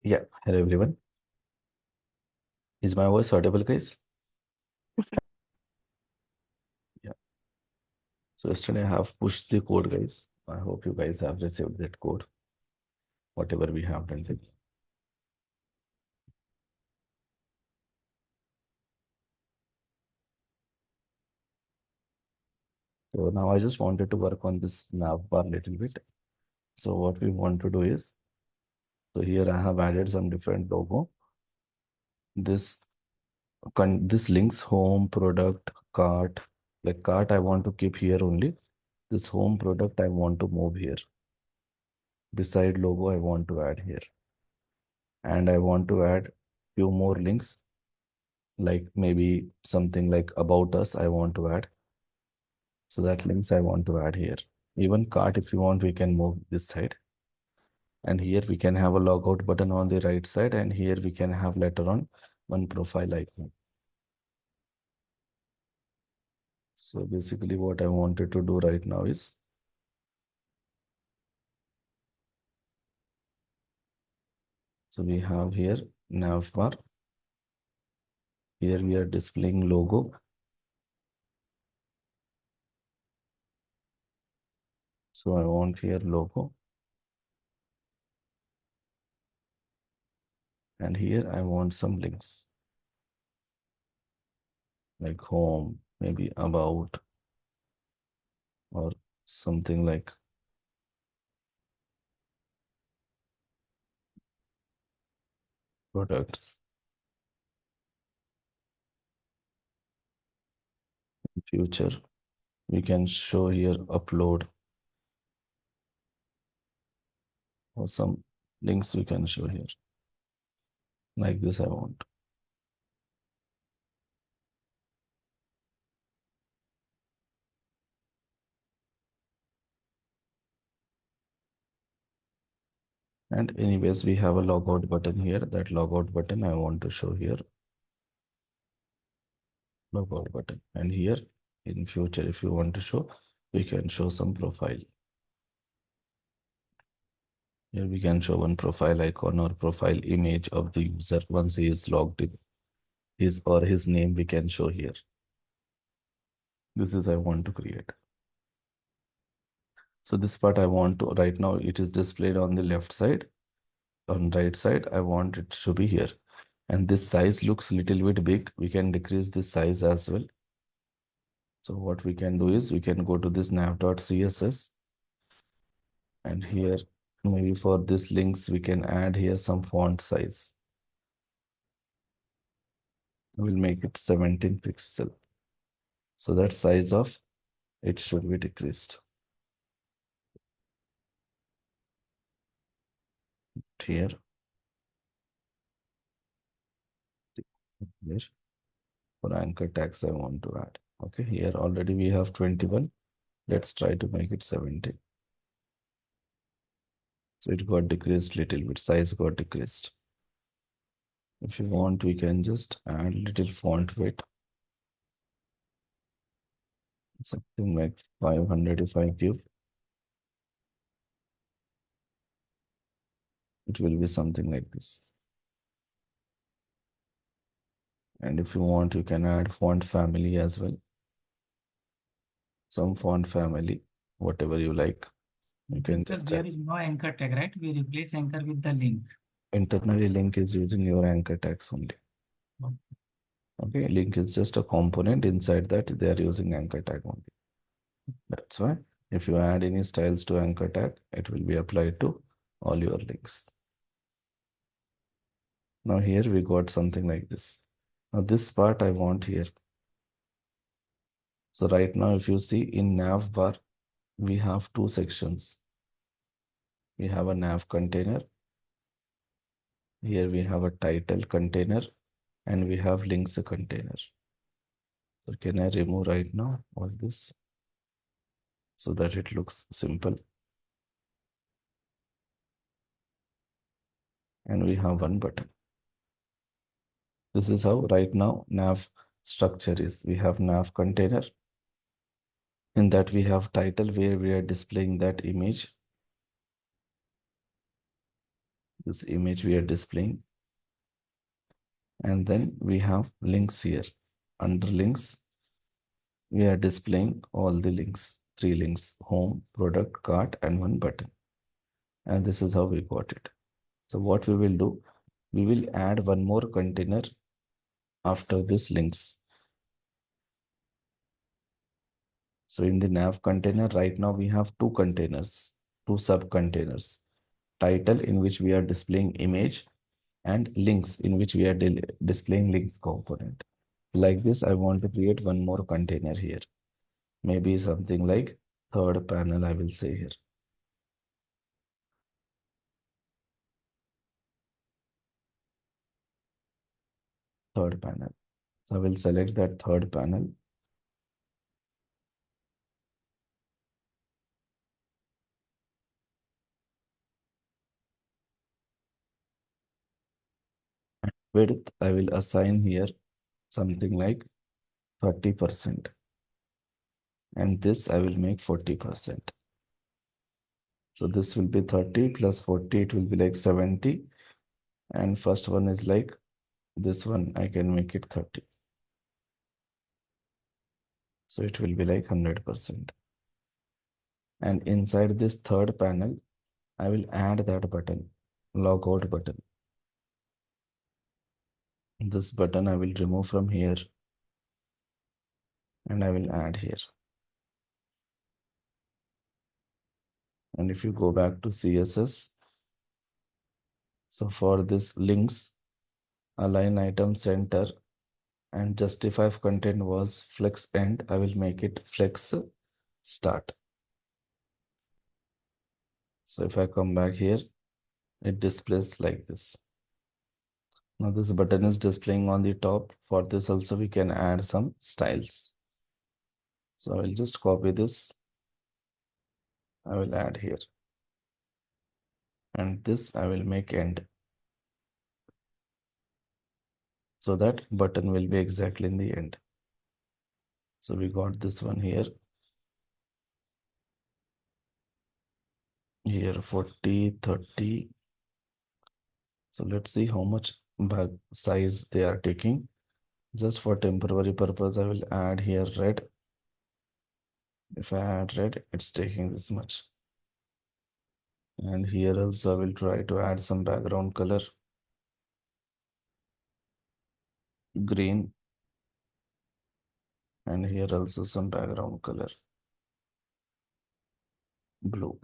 Yeah, hello everyone. Is my voice audible, guys? Yeah. So yesterday I have pushed the code, guys. I hope you guys have received that code, whatever we have done it. So now I just wanted to work on this nav bar little bit. So what we want to do is, so here I have added some different logo. This this links home, product, cart. Like cart I want to keep here only. This home product I want to move here. Beside logo I want to add here. And I want to add few more links, like maybe something like about us I want to add. So that links I want to add here. Even cart, if you want, we can move this side. And here we can have a logout button on the right side. And here we can have later on one profile icon. So basically what I wanted to do right now is, so we have here nav bar. Here we are displaying logo. So I want here logo. And here I want some links like home, maybe about, or something like products, future. We can show here upload, or some links we can show here. Like this I want. And anyways, we have a logout button here. That logout button I want to show here. Logout button. And here in future, if you want to show, we can show some profile. Here we can show one profile icon or profile image of the user once he is logged in. His or his name we can show here. This is I want to create. So this part I want to, right now it is displayed on the left side. On right side, I want it to be here. And this size looks little bit big. We can decrease this size as well. So what we can do is we can go to this nav.css, and here maybe for this links we can add here some font size. We'll make it 17 pixel. So that size of it should be decreased. Here, here for anchor tags I want to add. Okay, here already we have 21. Let's try to make it 17. So it got decreased little bit, size got decreased. If you want, we can just add little font weight, something like 500 if I give. It will be something like this. And if you want, you can add font family as well. Some font family, whatever you like. You can Sir, just there is no anchor tag, right? We replace anchor with the link. internally link is using your anchor tags only. Okay, link is just a component inside that they are using anchor tag only. That's why if you add any styles to anchor tag, it will be applied to all your links. Now here we got something like this. Now this part I want here. So right now, if you see in nav bar, we have two sections. We have a nav container. Here we have a title container, and we have links container. So can I remove right now all this so that it looks simple? And we have one button. This is how right now nav structure is. We have nav container. In that we have title where we are displaying that image. this image we are displaying. And then we have links here. Under links, we are displaying all the links, 3 links: home, product, cart, and one button. And this is how we got it. So what we will do, we will add one more container after this links. So in the nav container, right now we have 2 containers, 2 sub containers: title, in which we are displaying image, and links, in which we are displaying links component. Like this, I want to create one more container here. Maybe something like third panel, I will say here. Third panel. So I will select that third panel. Width, I will assign here something like 30%. And this I will make 40%. So this will be 30 plus 40, it will be like 70. And first one is like this one, I can make it 30. So it will be like 100%. And inside this third panel, I will add that button, logout button. This button I will remove from here and I will add here. And if you go back to CSS, so for this links, align item center and justify if content was flex end, I will make it flex start. So if I come back here, it displays like this. Now this button is displaying on the top. For this also we can add some styles. So I will just copy this. I will add here. And this I will make end. So that button will be exactly in the end. So we got this one here. Here 40, 30. So let's see how much bag size they are taking. Just for temporary purpose, I will add here red. If I add red, it's taking this much. And here also I will try to add some background color. Green. And here also some background color. Blue.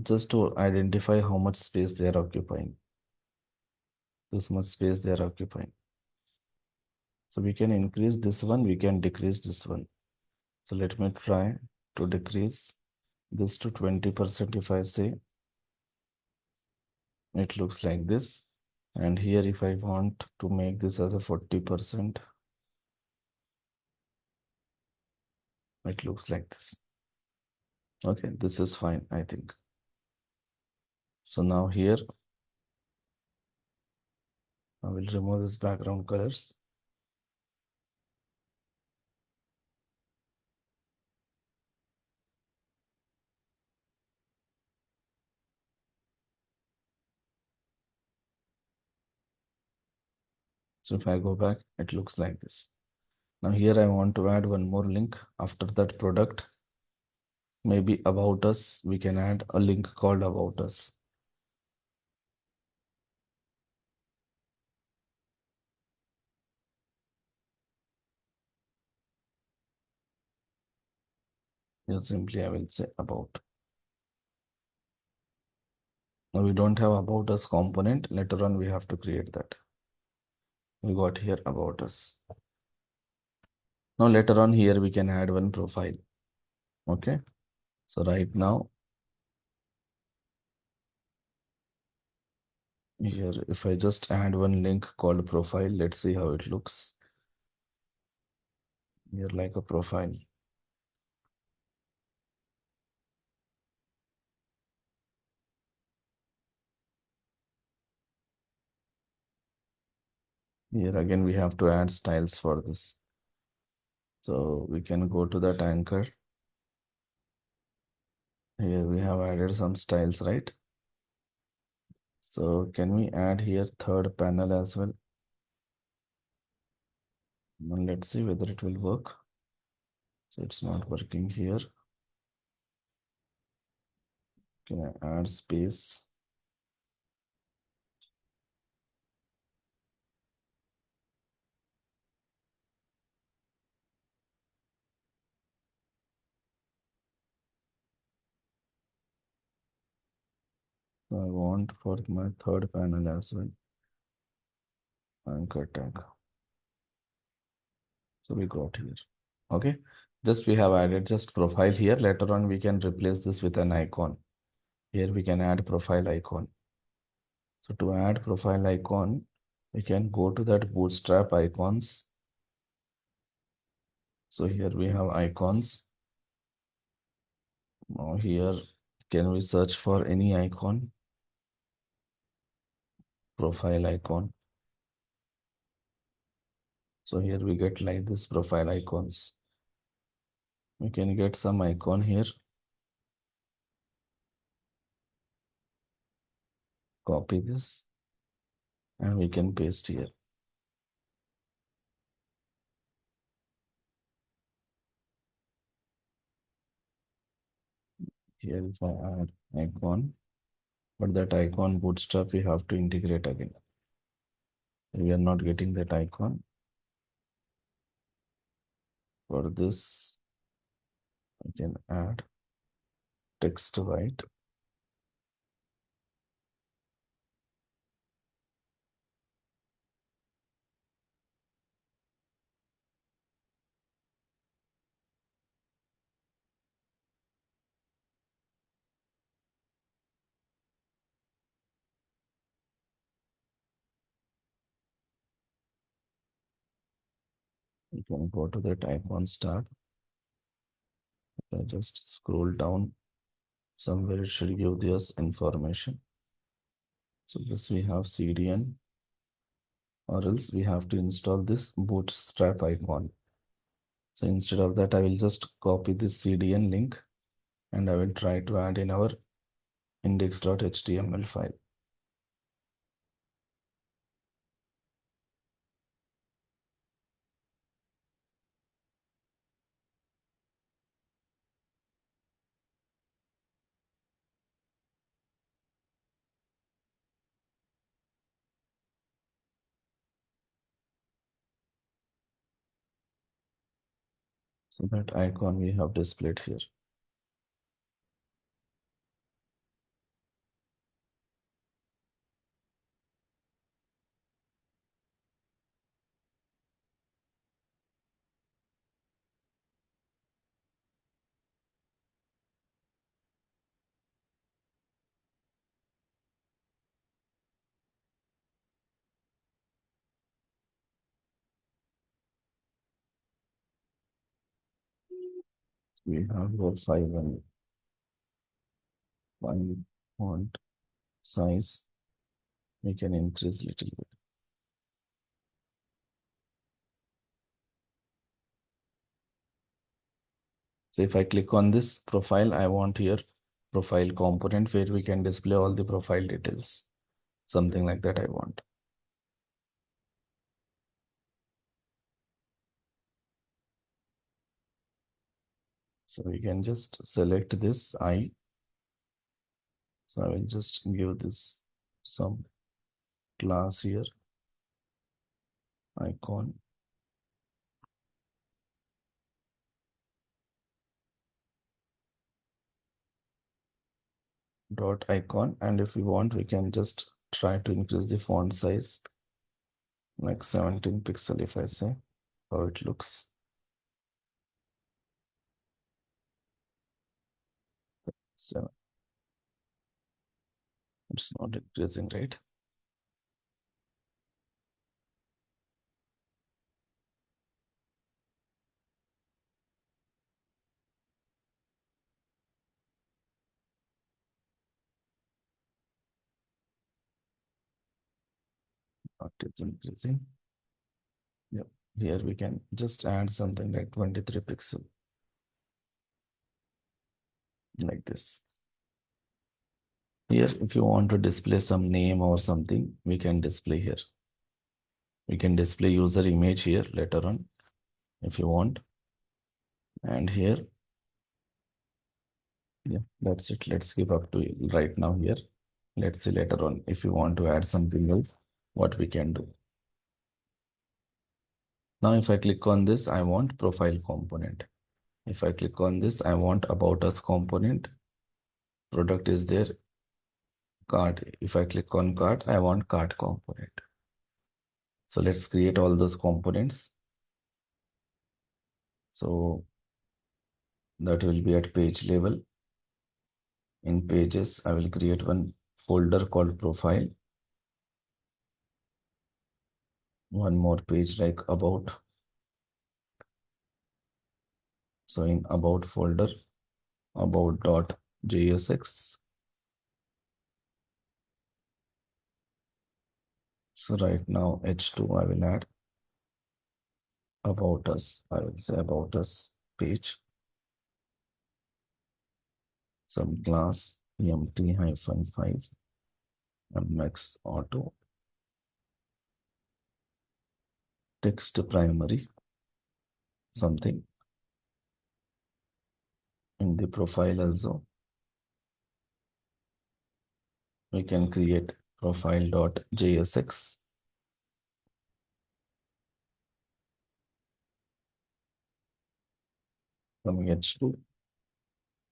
Just to identify how much space they are occupying. This much space they are occupying. So we can increase this one, we can decrease this one. So let me try to decrease this to 20%. If I say, it looks like this. And here if I want to make this as a 40%, it looks like this. Okay, this is fine, I think. So now here I will remove this background colors. So if I go back, it looks like this. Now here I want to add one more link after that product. Maybe about us, we can add a link called about us. Here simply I will say about. Now we don't have about us component. Later on we have to create that. We got here about us. Now later on here we can add one profile. Okay. So right now here, if I just add one link called profile, let's see how it looks. Here like a profile. Here again, we have to add styles for this. So we can go to that anchor. Here we have added some styles, right? So can we add here third panel as well? Now let's see whether it will work. So it's not working here. Can I add space? So I want for my third panel as well, anchor tag. So we got here. Okay. Just we have added just profile here. Later on, we can replace this with an icon. Here we can add profile icon. So to add profile icon, we can go to that bootstrap icons. So here we have icons. Now here, can we search for any icon? Profile icon. So here we get like this profile icons. We can get some icon here. Copy this and we can paste here. Here if I add icon, but that icon bootstrap we have to integrate again. We are not getting that icon. For this, I can add text white. You can go to that icon start. I just scroll down somewhere it should give this information. So this we have CDN, or else we have to install this bootstrap icon. So instead of that, I will just copy this CDN link and I will try to add in our index.html file. So that icon we have displayed here. We have our five font size. We can increase little bit. So if I click on this profile, I want here profile component where we can display all the profile details. Something like that I want. So we can just select this I. So I will just give this some class here, icon. Dot icon, and if we want, we can just try to increase the font size like 17 pixel if I say how it looks. So it's not increasing, right? Not it's increasing. Yep. Here we can just add something like 23 pixel like this. Here, if you want to display some name or something, we can display here. We can display user image here later on if you want. And here, yeah, that's it. Let's give up to you right now here. Let's see later on if you want to add something else, what we can do. Now, if I click on this, I want profile component. If I click on this, I want about us component. Product is there. Cart. If I click on cart, I want cart component. So let's create all those components. So that will be at page level. In pages, I will create one folder called profile. One more page like about. So in about folder, about.jsx. So right now H2 I will add about us. I will say about us page. Some class emt-5 mx auto text primary something in the profile also. We can create profile.jsx. From H2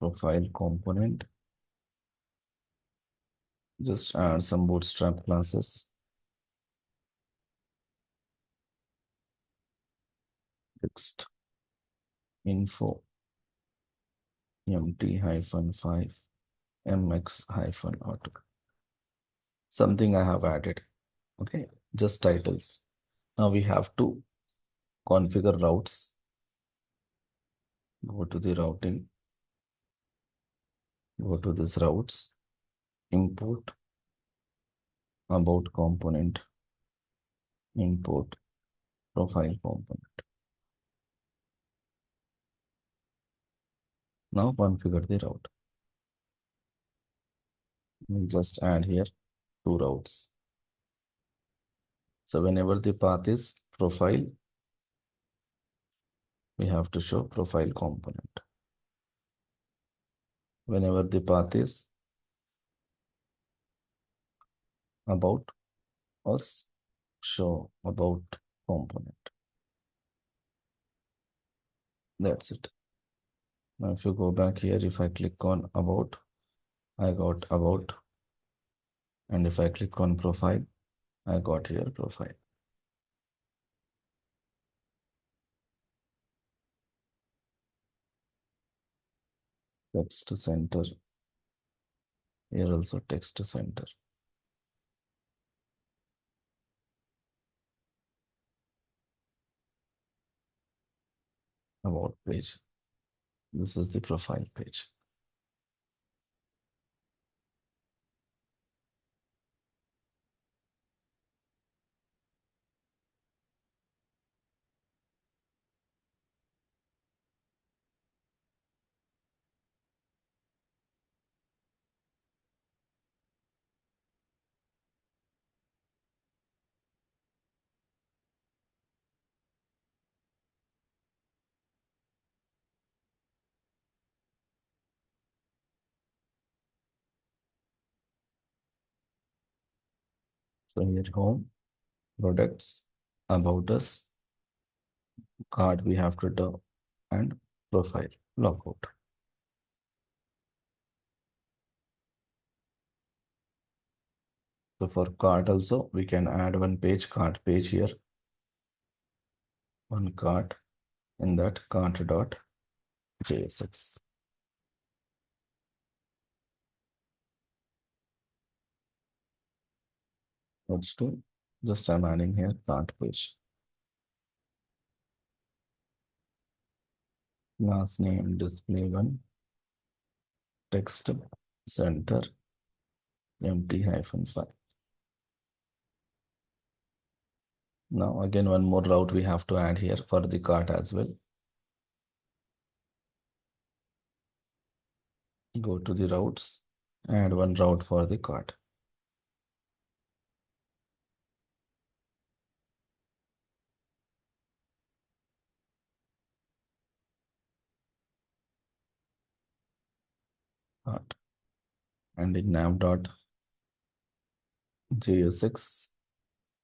profile component, just add some bootstrap classes. Text info mt-5 mx-auto. Something I have added. Okay, just titles. Now we have to configure routes. Go to the routing. Go to this routes. Import about component. Import profile component. Now configure the route. We'll just add here two routes. So whenever the path is profile, we have to show profile component. Whenever the path is about us, show about component. That's it. Now if you go back here, if I click on about, I got about. And if I click on profile, I got here profile. Text center. Here also text center. About page. This is the profile page. So here home, products, about us, card we have to do, and profile, logout. So for cart also, we can add one page, cart page here. One cart in that cart.jsx. Let's do, just I'm adding here cart page. Last name display one, text center mt-5. Now again one more route we have to add here for the cart as well. Go to the routes, add one route for the cart. Cart. And in nav.jsx,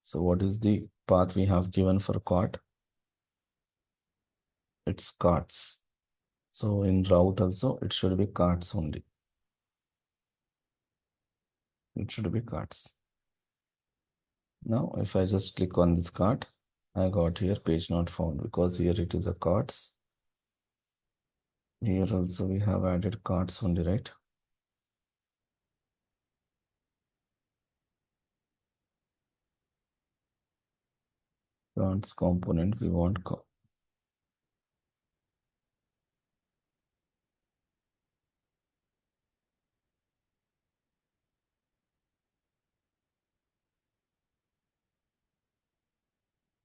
so what is the path we have given for cart? It's carts. So in route also, it should be carts only. It should be carts. Now, if I just click on this cart, I got here page not found because here it is a carts. Here also we have added carts only, right? Carts component we want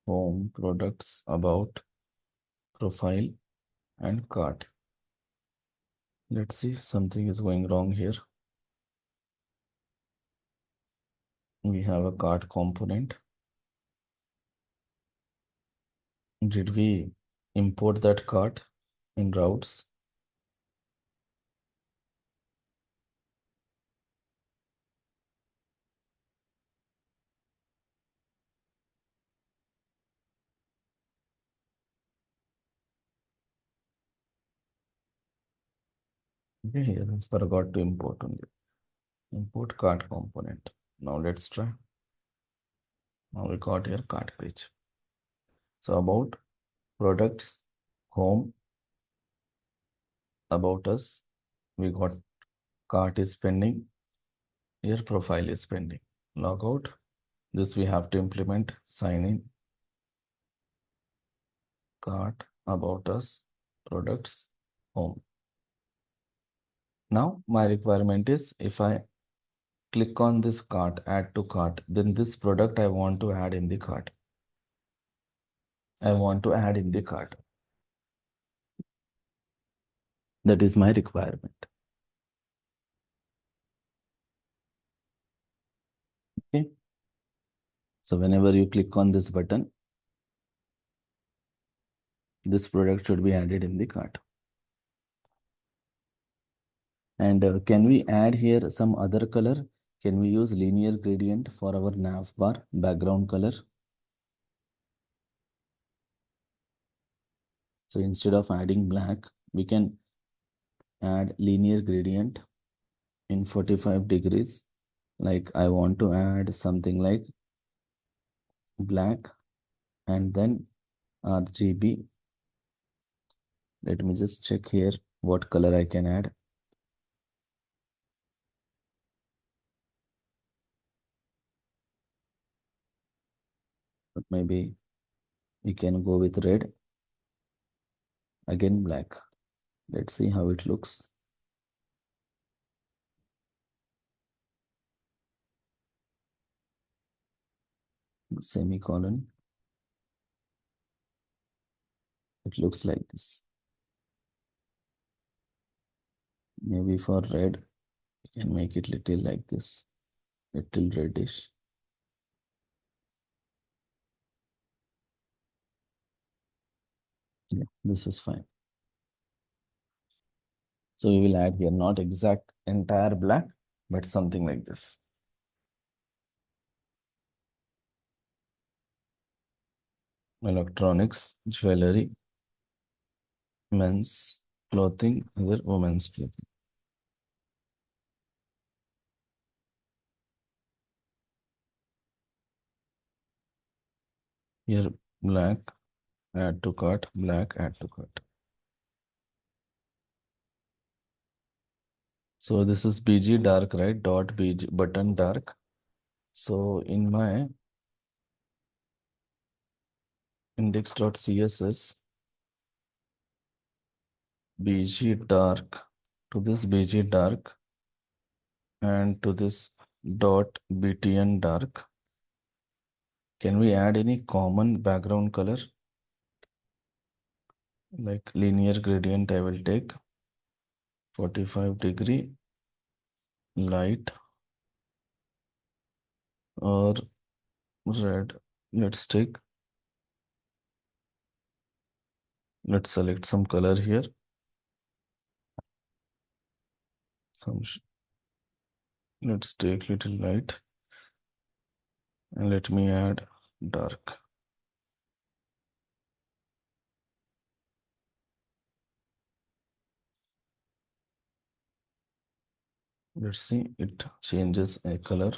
home, products, about, profile, and cart. Let's see, something is going wrong here. We have a cart component. Did we import that cart in routes? Okay, here I forgot to import only. Import cart component. Now let's try. Now we got here cart page. So about products, home, about us, we got cart is pending. Here profile is pending. Logout. This we have to implement. Sign in. Cart, about us, products, home. Now my requirement is if I click on this cart, add to cart, then this product I want to add in the cart. I want to add in the cart. That is my requirement. Okay. So whenever you click on this button, this product should be added in the cart. And can we add here some other color? Can we use linear gradient for our nav bar background color? So instead of adding black, we can add linear gradient in 45 degrees. Like I want to add something like black and then RGB. Let me just check here what color I can add. But maybe we can go with red. Again black. Let's see how it looks. Semicolon. It looks like this. Maybe for red, we can make it little like this, little reddish. Yeah, this is fine. So we will add here not exact entire black, but something like this. Electronics, jewelry, men's clothing, other women's clothing. Here black, add to cart, black, add to cart. So this is BG dark, right? Dot BG button dark. So in my index.css, BG dark to this BG dark and to this dot BTN dark. Can we add any common background color? Like linear gradient I will take 45 degree light or red. Let's take, let's select some color here. Let's take little light and let me add dark. Let's see, it changes a color.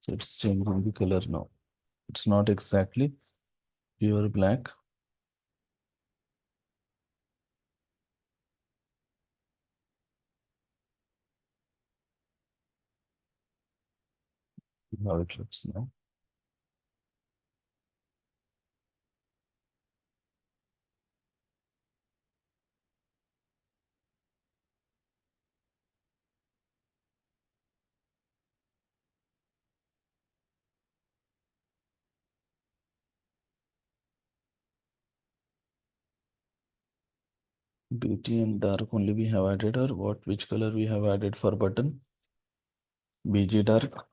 So it's changing the color now. It's not exactly pure black. How it looks now. BT and dark only we have added, or what? Which color we have added for button? BG dark.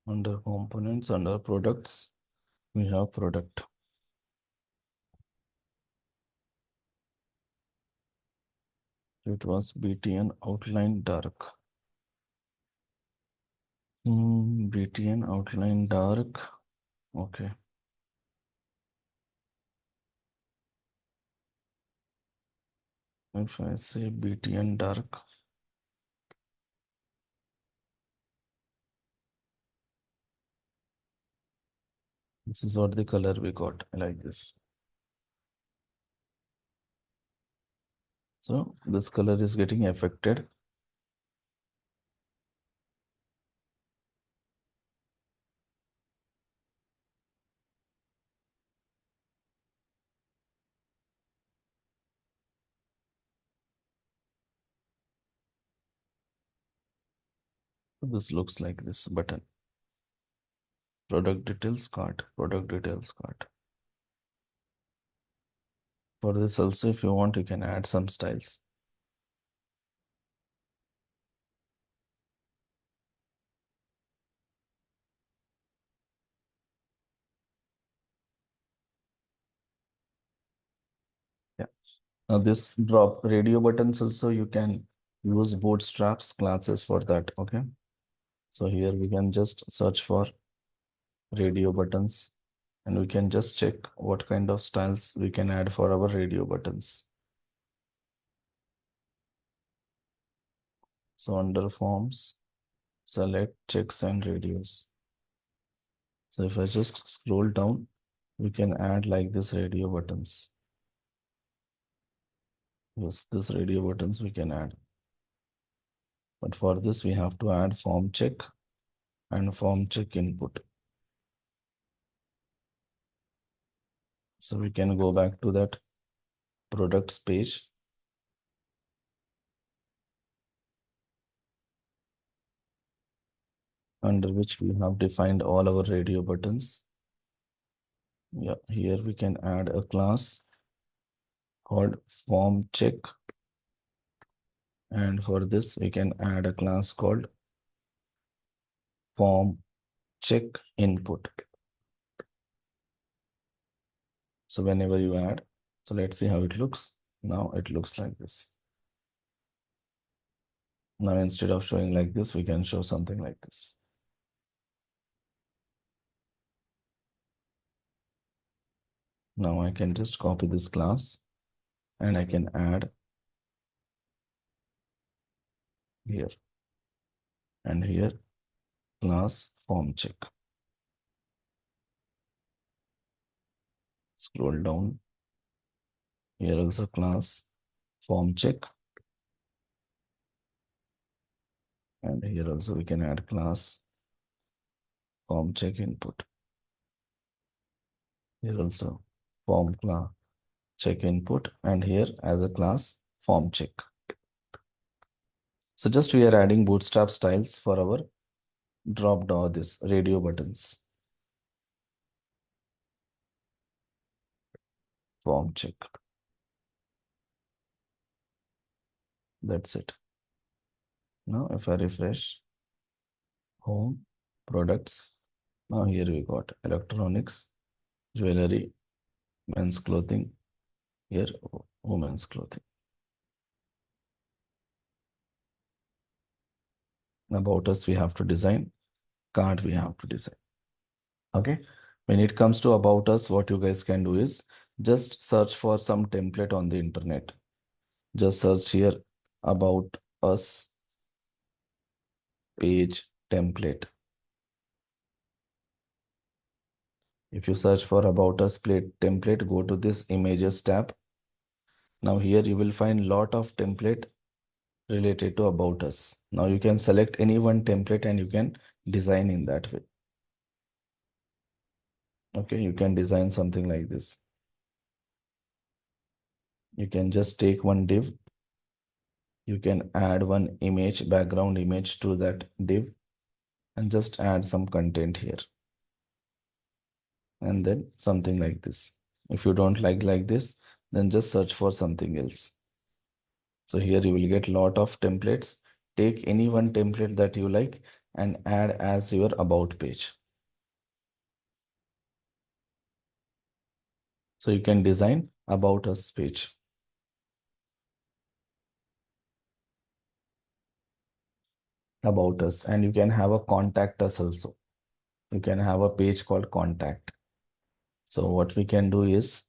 Under components, under products, we have product. It was BT and outline dark. BT and outline dark. Okay. If I say BT and dark, this is what the color we got, like this. So this color is getting affected. This looks like this button. Product details card, product details card. For this also, if you want, you can add some styles. Yeah. Now this drop radio buttons also, you can use bootstraps classes for that. Okay. So here we can just search for radio buttons and we can just check what kind of styles we can add for our radio buttons. So under forms, select checks and radios. So if I just scroll down, we can add like this radio buttons. Yes, this radio buttons we can add. But for this, we have to add form check and form check input. So we can go back to that products page. Under which we have defined all our radio buttons. Yeah, here we can add a class called form check. And for this, we can add a class called form check input. So whenever you add, so let's see how it looks. Now it looks like this. Now instead of showing like this, we can show something like this. Now I can just copy this class and I can add here and here class form check. Scroll down. Here also class form check. And here also we can add class form check input. Here also form class check input, and here as a class form check. So just we are adding bootstrap styles for our drop down this radio buttons. Form check. That's it. Now if I refresh home products, now here we got electronics, jewelry, men's clothing, here women's clothing. About us we have to design, card we have to design. Okay, when it comes to about us, what you guys can do is just search for some template on the internet. Just search here about us page template. If you search for about us plate template, go to this images tab. Now here you will find lot of template related to about us. Now you can select any one template and you can design in that way. Okay, you can design something like this. You can just take one div. You can add one image, background image to that div, and just add some content here. And then something like this. If you don't like this, then just search for something else. So here you will get lot of templates. Take any one template that you like and add as your about page. So you can design about us page. About us, and you can have a contact us also. You can have a page called contact. So what we can do is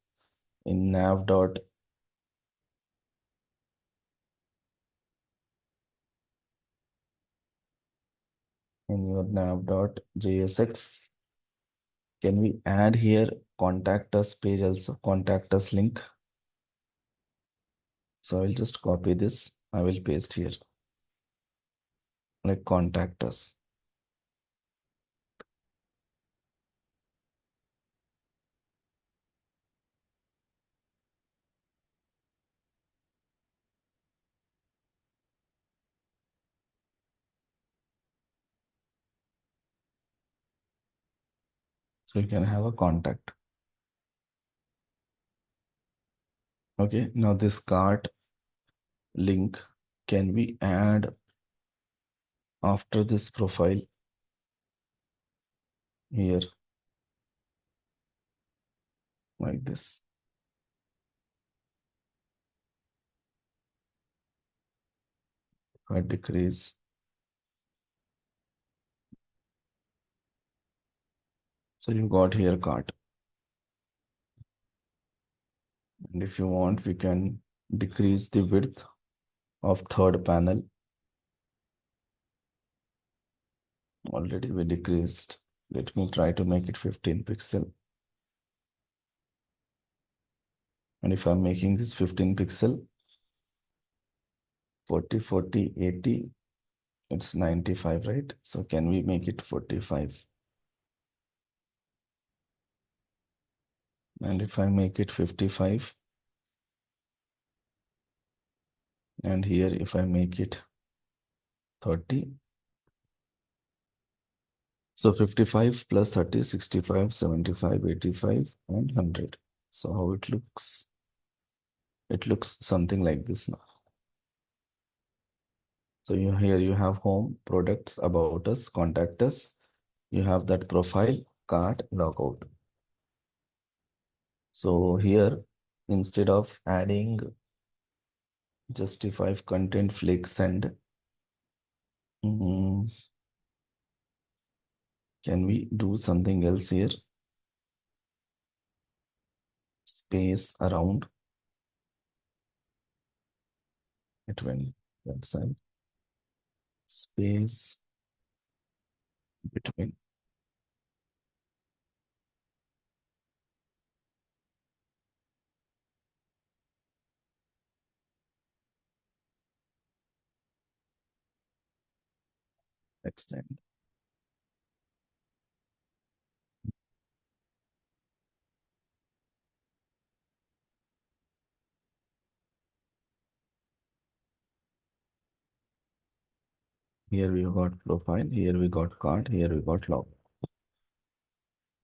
in nav dot in your nav.jsx, can we add here contact us page also, contact us link. So I'll just copy this. I will paste here like contact us. So you can have a contact. Okay, now this cart link, can we add after this profile here like this? If I decrease, so you got here cart. And if you want, we can decrease the width of third panel. Already we decreased. Let me try to make it 15 pixel. And if I'm making this 15 pixel, 40, 40, 80, it's 95, right? So can we make it 45? And if I make it 55, and here if I make it 30, so 55 plus 30, 65, 75, 85, and 100. So how it looks? It looks something like this now. So here you have home, products, about us, contact us. You have that profile, cart, logout. So here, instead of adding justify content flick send, mm, can we do something else here? Space around it went that side. Space between. extend. Here we got profile, here we got card, here we got log.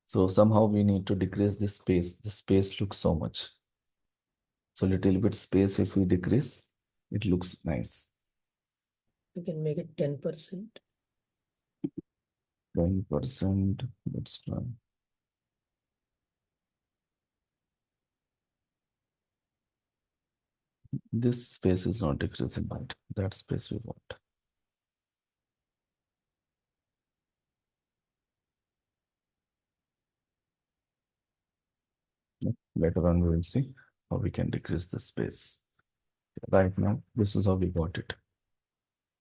So somehow we need to decrease this space. The space looks so much. So little bit space if we decrease, it looks nice. You can make it 10%. 10%, let's try. This space is not decreasing, right? That space we want. Later on, we will see how we can decrease the space. Right now, this is how we got it.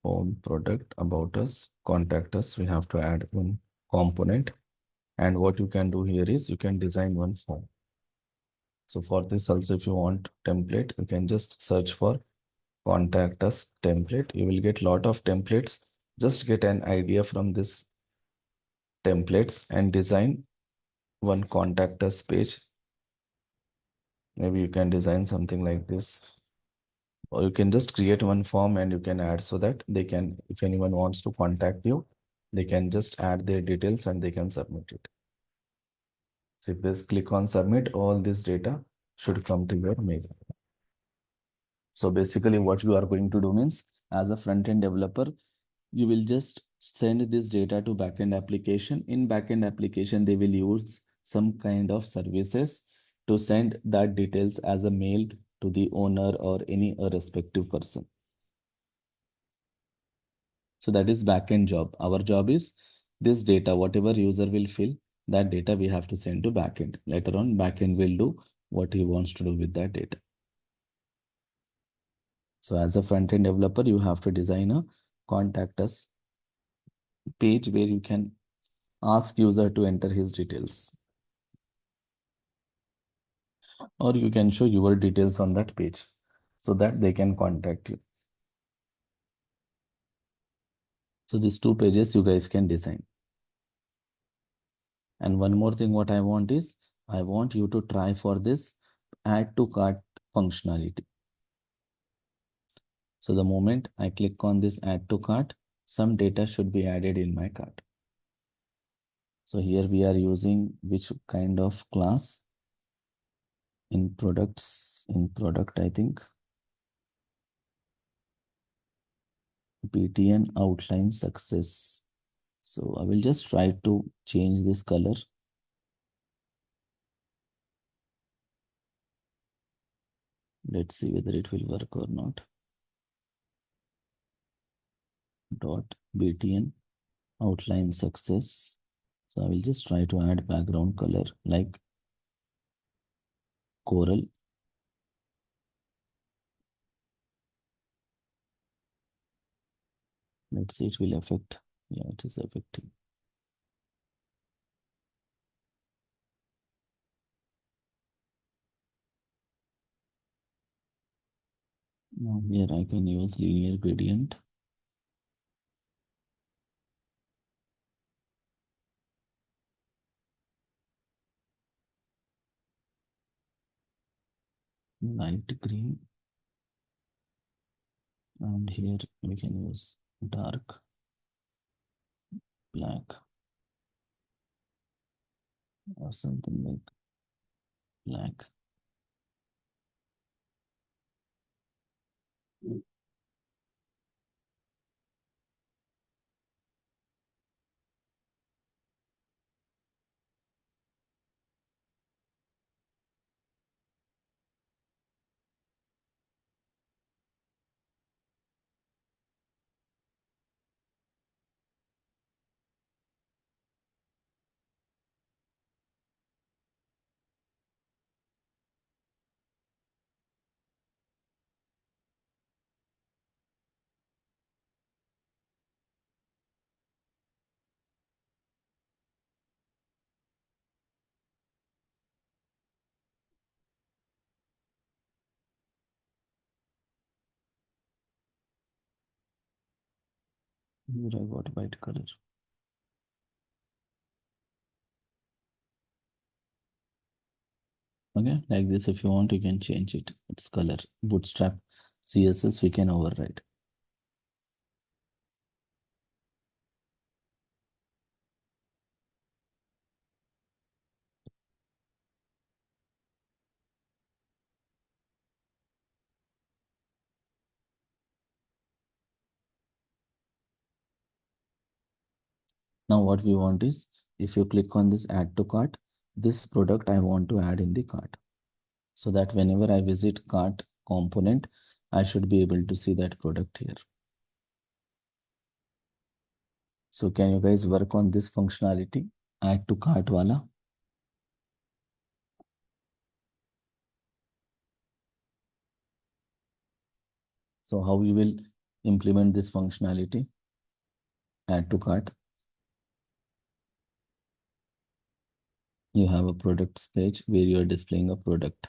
Home, product, about us, contact us. We have to add one component. And what you can do here is you can design one form. So for this also, if you want template, you can just search for contact us template. You will get lot of templates. Just get an idea from this templates and design one contact us page. Maybe you can design something like this, or you can just create one form and you can add so that they can, if anyone wants to contact you, they can just add their details and they can submit it. So if they click on submit, all this data should come to your mail. So basically what you are going to do means, as a front-end developer, you will just send this data to backend application. In backend application, they will use some kind of services to send that details as a mail to the owner or any respective person. So that is backend job. Our job is this data, whatever user will fill, that data we have to send to backend. Later on, backend will do what he wants to do with that data. So as a front-end developer, you have to design a contact us page where you can ask user to enter his details. Or you can show your details on that page so that they can contact you. So these two pages you guys can design. And one more thing what I want is, I want you to try for this add to cart functionality. So the moment I click on this add to cart, some data should be added in my cart. So here we are using which kind of class? In product, I think BTN outline success. So I will just try to change this color. Let's see whether it will work or not. Dot BTN outline success. So I will just try to add background color like coral. Let's see, it will affect. Yeah, it is affecting. Now here I can use linear gradient. Light green. And here we can use dark black or something like black. Here I got white color. Okay, like this. If you want, you can change it. Its color. Bootstrap CSS we can override. Now what we want is, if you click on this add to cart, this product I want to add in the cart, so that whenever I visit cart component, I should be able to see that product here. So can you guys work on this functionality, add to cart wala? So how we will implement this functionality, add to cart? You have a products page where you are displaying a product.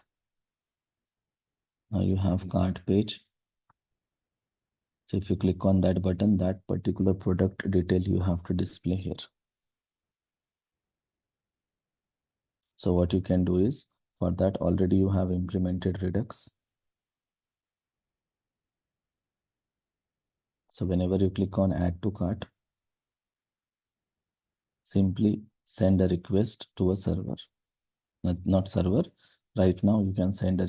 Now you have cart page. So if you click on that button, that particular product detail you have to display here. So what you can do is, for that already you have implemented Redux. So whenever you click on add to cart, simply send a request to a server. Not server. Right now you can send a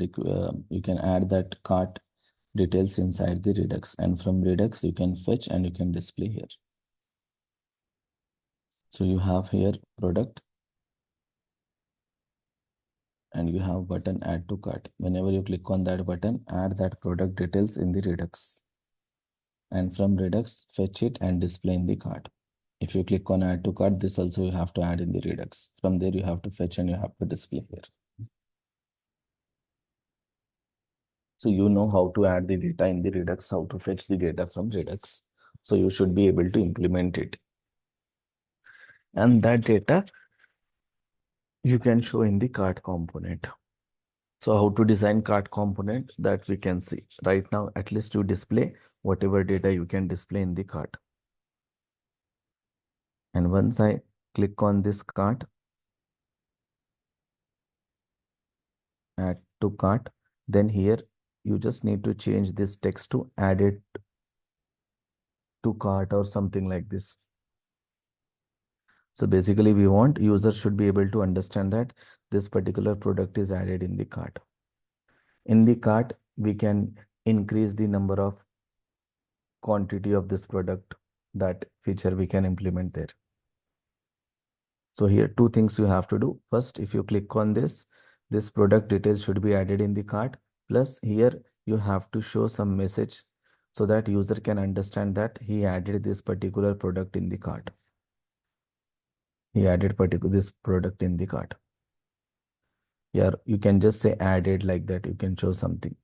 you can add that cart details inside the Redux, and from Redux you can fetch and you can display here. So you have here product and you have button add to cart. Whenever you click on that button, add that product details in the Redux, and from Redux fetch it and display in the cart. If you click on add to cart, this also you have to add in the Redux. From there you have to fetch and you have to display here. So you know how to add the data in the Redux, how to fetch the data from Redux. So you should be able to implement it. And that data you can show in the cart component. So how to design cart component, that we can see. Right now, at least you display whatever data you can display in the cart. And once I click on this cart, add to cart, then here you just need to change this text to add it to cart or something like this. So basically we want user should be able to understand that this particular product is added in the cart. In the cart, we can increase the number of quantity of this product. That feature we can implement there. So here two things you have to do. First, if you click on this product details should be added in the cart. Plus here you have to show some message so that user can understand that he added this particular product in the cart. He added this product in the cart. Yeah, you can just say added like that. You can show something.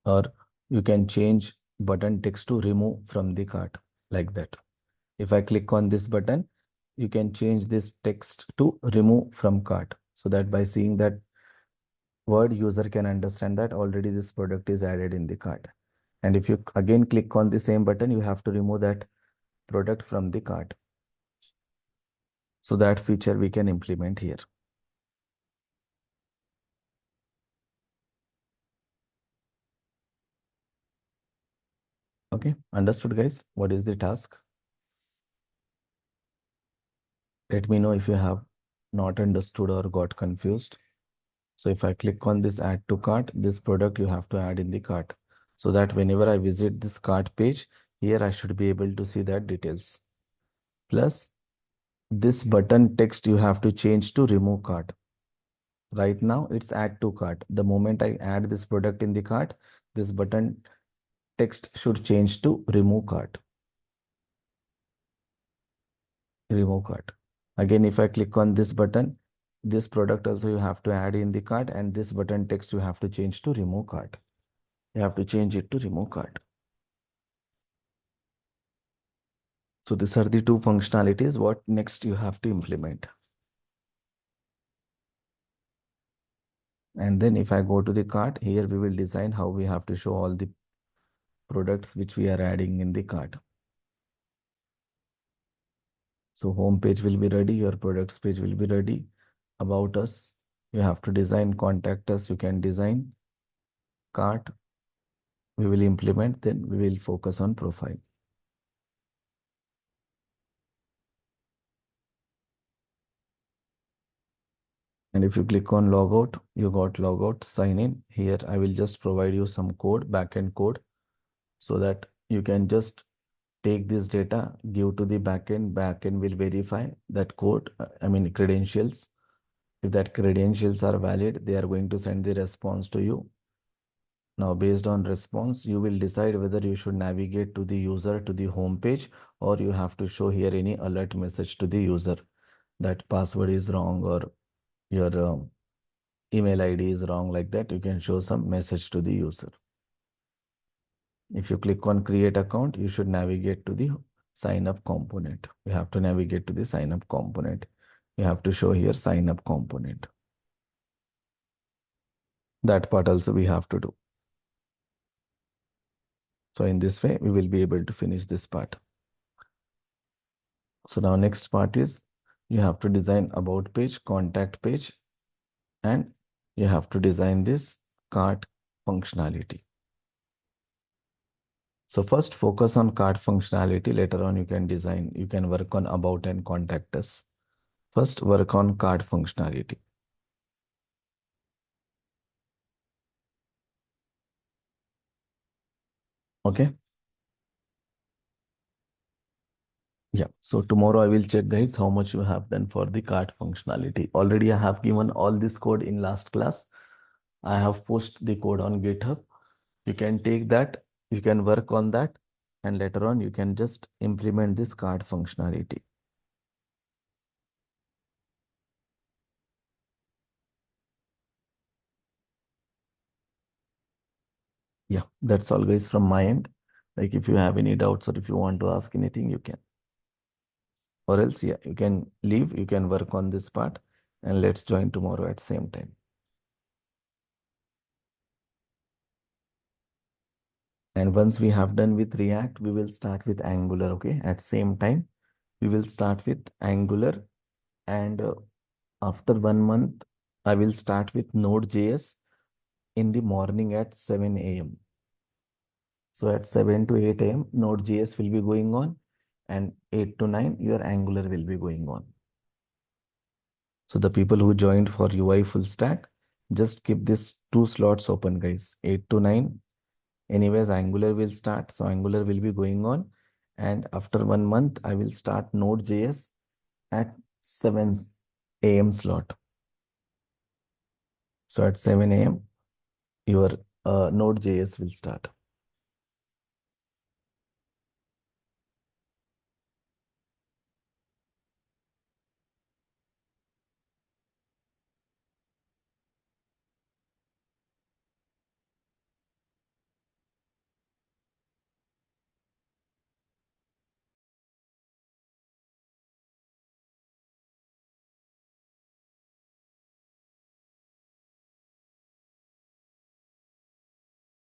Or you can change button text to remove from the cart like that. If I click on this button, you can change this text to remove from cart, so that by seeing that word, user can understand that already this product is added in the cart. And if you again click on the same button, you have to remove that product from the cart. So that feature we can implement here. Okay, understood guys? What is the task? Let me know if you have not understood or got confused. So if I click on this add to cart, this product you have to add in the cart, so that whenever I visit this cart page, here I should be able to see that details. Plus this button text you have to change to remove cart. Right now it's add to cart. The moment I add this product in the cart, this button text should change to remove cart. Remove cart. Again, if I click on this button, this product also you have to add in the cart, and this button text you have to change to remove cart. You have to change it to remove cart. So these are the two functionalities. What next you have to implement? And then if I go to the cart, here we will design how we have to show all the products which we are adding in the cart. So home page will be ready, your products page will be ready. About us, you have to design. Contact us, you can design. Cart, we will implement, then we will focus on profile. And if you click on logout, you got logout, sign in. Here, I will just provide you some code, backend code, so that you can just take this data, give to the backend will verify that code, I mean credentials. If that credentials are valid, they are going to send the response to you. Now, based on response, you will decide whether you should navigate to the user to the home page, or you have to show here any alert message to the user that password is wrong or your email ID is wrong. Like that, you can show some message to the user. If you click on create account, you should navigate to the sign up component. You have to navigate to the sign up component. You have to show here sign up component. That part also we have to do. So in this way, we will be able to finish this part. So now next part is you have to design about page, contact page, and you have to design this cart functionality. So first focus on cart functionality. Later on you can design, you can work on about and contact us. First work on cart functionality. Okay. Yeah. So tomorrow I will check, guys, how much you have done for the cart functionality. Already I have given all this code in last class. I have posted the code on GitHub. You can take that, you can work on that, and later on you can just implement this cart functionality. Yeah, that's all, guys, from my end. Like if you have any doubts or if you want to ask anything, you can. Or else, yeah, you can leave, you can work on this part, and let's join tomorrow at same time. And once we have done with React, we will start with Angular, okay? At same time, we will start with Angular, and after 1 month, I will start with Node.js in the morning at 7 a.m. So at 7 to 8 a.m., Node.js will be going on, and 8 to 9, your Angular will be going on. So the people who joined for UI full stack, just keep this 2 slots open, guys. 8 to 9. Anyways, Angular will start. So Angular will be going on. And after 1 month, I will start Node.js at 7 a.m. slot. So at 7 a.m., your Node.js will start.